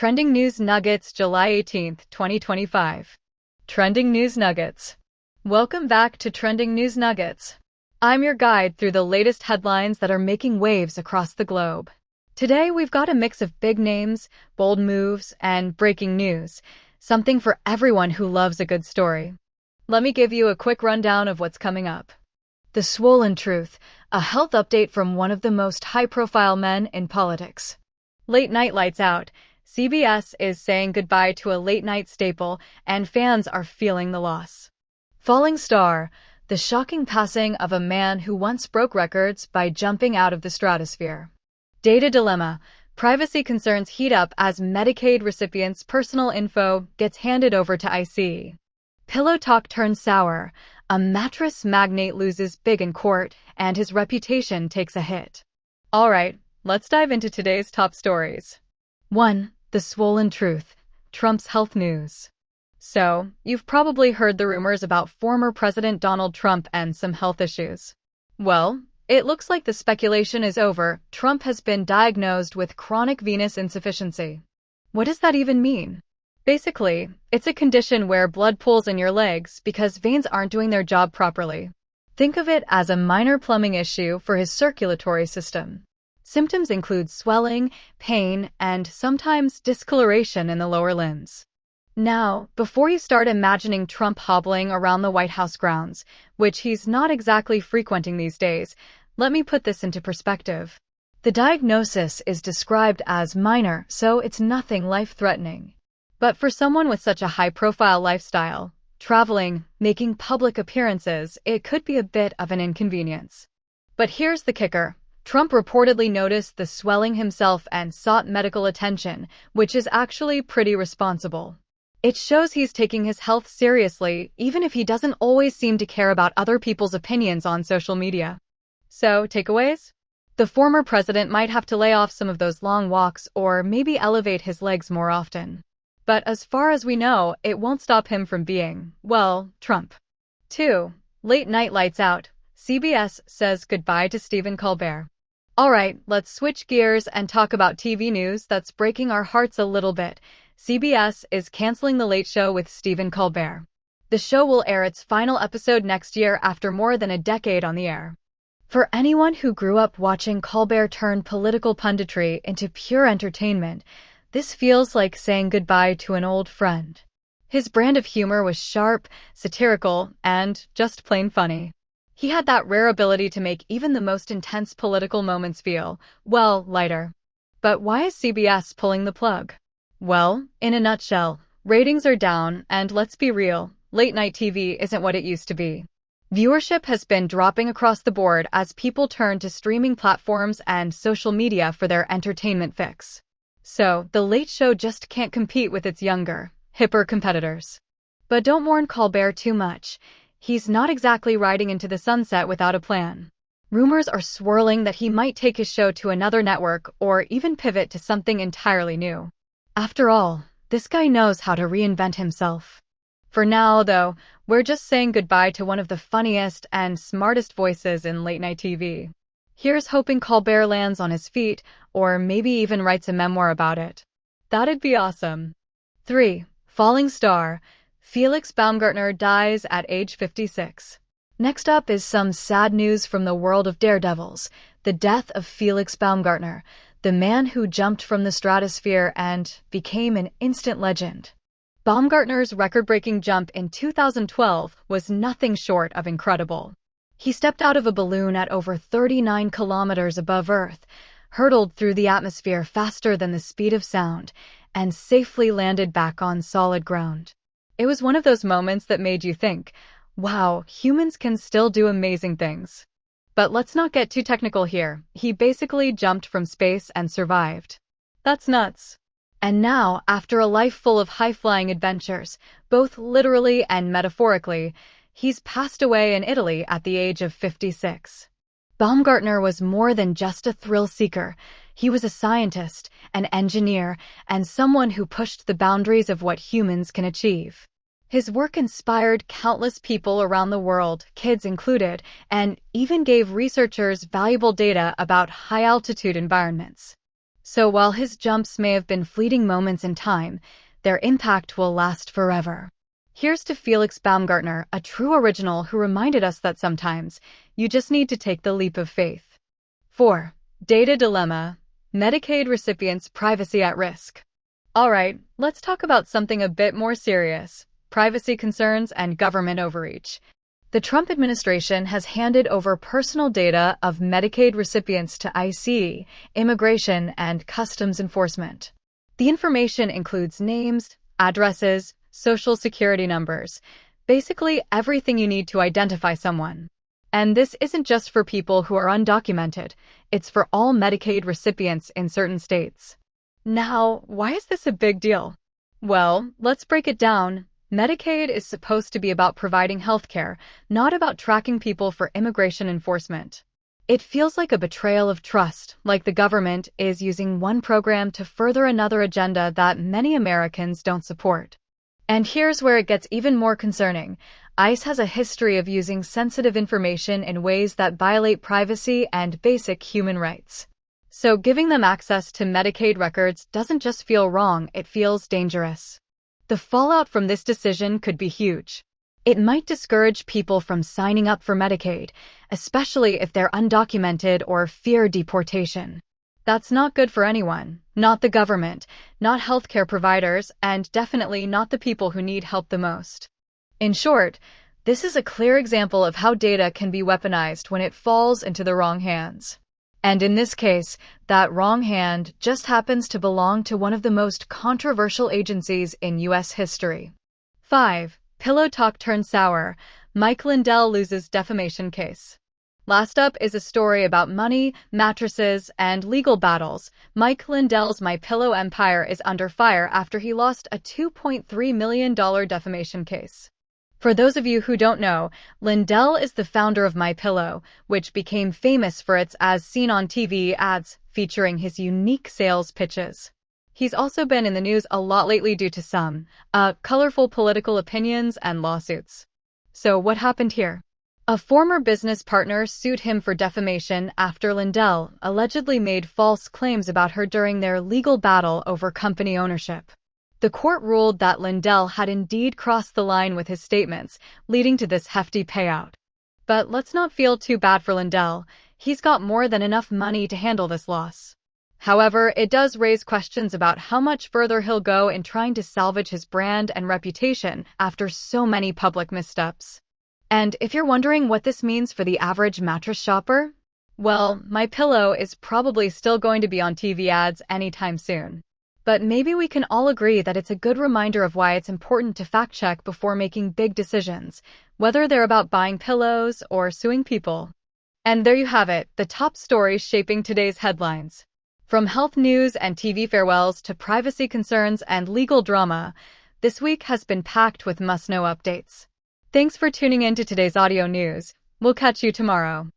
Trending News Nuggets, July 18th, 2025. Trending News Nuggets. Welcome back to Trending News Nuggets. I'm your guide through the latest headlines that are making waves across the globe. Today we've got a mix of big names, bold moves, and breaking news. Something for everyone who loves a good story. Let me give you a quick rundown of what's coming up. The Swollen Truth, a health update from one of the most high-profile men in politics. Late Night Lights Out. CBS is saying goodbye to a late-night staple, and fans are feeling the loss. Falling Star, the shocking passing of a man who once broke records by jumping out of the stratosphere. Data Dilemma, privacy concerns heat up as Medicaid recipients' personal info gets handed over to IC. Pillow talk turns sour, a mattress magnate loses big in court, and his reputation takes a hit. Alright, let's dive into today's top stories. 1. The Swollen Truth, Trump's health news. So, you've probably heard the rumors about former President Donald Trump and some health issues. Well, it looks like the speculation is over. Trump has been diagnosed with chronic venous insufficiency. What does that even mean? Basically, it's a condition where blood pools in your legs because veins aren't doing their job properly. Think of it as a minor plumbing issue for his circulatory system. Symptoms include swelling, pain, and sometimes discoloration in the lower limbs. Now, before you start imagining Trump hobbling around the White House grounds, which he's not exactly frequenting these days, let me put this into perspective. The diagnosis is described as minor, so it's nothing life-threatening. But for someone with such a high-profile lifestyle, traveling, making public appearances, it could be a bit of an inconvenience. But here's the kicker. Trump reportedly noticed the swelling himself and sought medical attention, which is actually pretty responsible. It shows he's taking his health seriously, even if he doesn't always seem to care about other people's opinions on social media. So, takeaways? The former president might have to lay off some of those long walks or maybe elevate his legs more often. But as far as we know, it won't stop him from being, well, Trump. 2. Late Night Lights Out. CBS says goodbye to Stephen Colbert. Alright, let's switch gears and talk about TV news that's breaking our hearts a little bit. CBS is canceling The Late Show with Stephen Colbert. The show will air its final episode next year after more than a decade on the air. For anyone who grew up watching Colbert turn political punditry into pure entertainment, this feels like saying goodbye to an old friend. His brand of humor was sharp, satirical, and just plain funny. He had that rare ability to make even the most intense political moments feel, well, lighter. But why is CBS pulling the plug? Well, in a nutshell, ratings are down, and let's be real, late-night TV isn't what it used to be. Viewership has been dropping across the board as people turn to streaming platforms and social media for their entertainment fix. So, The Late Show just can't compete with its younger, hipper competitors. But don't mourn Colbert too much. He's not exactly riding into the sunset without a plan. Rumors are swirling that he might take his show to another network or even pivot to something entirely new. After all, this guy knows how to reinvent himself. For now, though, we're just saying goodbye to one of the funniest and smartest voices in late-night TV. Here's hoping Colbert lands on his feet, or maybe even writes a memoir about it. That'd be awesome. 3. Falling Star. Felix Baumgartner dies at age 56. Next up is some sad news from the world of daredevils, the death of Felix Baumgartner, the man who jumped from the stratosphere and became an instant legend. Baumgartner's record-breaking jump in 2012 was nothing short of incredible. He stepped out of a balloon at over 39 kilometers above Earth, hurtled through the atmosphere faster than the speed of sound, and safely landed back on solid ground. It was one of those moments that made you think, wow, humans can still do amazing things. But let's not get too technical here. He basically jumped from space and survived. That's nuts. And now, after a life full of high-flying adventures, both literally and metaphorically, he's passed away in Italy at the age of 56. Baumgartner was more than just a thrill-seeker. He was a scientist, an engineer, and someone who pushed the boundaries of what humans can achieve. His work inspired countless people around the world, kids included, and even gave researchers valuable data about high-altitude environments. So while his jumps may have been fleeting moments in time, their impact will last forever. Here's to Felix Baumgartner, a true original who reminded us that sometimes you just need to take the leap of faith. 4. Data dilemma. Medicaid recipients' privacy at risk. Alright, let's talk about something a bit more serious: privacy concerns and government overreach. The Trump administration has handed over personal data of Medicaid recipients to ICE, Immigration and Customs Enforcement. The information includes names, addresses, social security numbers, basically everything you need to identify someone. And this isn't just for people who are undocumented, it's for all Medicaid recipients in certain states. Now, why is this a big deal? Well, let's break it down. Medicaid is supposed to be about providing healthcare, not about tracking people for immigration enforcement. It feels like a betrayal of trust, like the government is using one program to further another agenda that many Americans don't support. And here's where it gets even more concerning. ICE has a history of using sensitive information in ways that violate privacy and basic human rights. So giving them access to Medicaid records doesn't just feel wrong, it feels dangerous. The fallout from this decision could be huge. It might discourage people from signing up for Medicaid, especially if they're undocumented or fear deportation. That's not good for anyone, not the government, not healthcare providers, and definitely not the people who need help the most. In short, this is a clear example of how data can be weaponized when it falls into the wrong hands. And in this case, that wrong hand just happens to belong to one of the most controversial agencies in U.S. history. 5. Pillow talk turns sour. Mike Lindell loses defamation case. Last up is a story about money, mattresses, and legal battles. Mike Lindell's My Pillow empire is under fire after he lost a $2.3 million defamation case. For those of you who don't know, Lindell is the founder of My Pillow, which became famous for its as seen on TV ads featuring his unique sales pitches. He's also been in the news a lot lately due to some colorful political opinions and lawsuits. So what happened here? A former business partner sued him for defamation after Lindell allegedly made false claims about her during their legal battle over company ownership. The court ruled that Lindell had indeed crossed the line with his statements, leading to this hefty payout. But let's not feel too bad for Lindell. He's got more than enough money to handle this loss. However, it does raise questions about how much further he'll go in trying to salvage his brand and reputation after so many public missteps. And if you're wondering what this means for the average mattress shopper, well, My Pillow is probably still going to be on TV ads anytime soon. But maybe we can all agree that it's a good reminder of why it's important to fact-check before making big decisions, whether they're about buying pillows or suing people. And there you have it, the top stories shaping today's headlines. From health news and TV farewells to privacy concerns and legal drama, this week has been packed with must-know updates. Thanks for tuning in to today's audio news. We'll catch you tomorrow.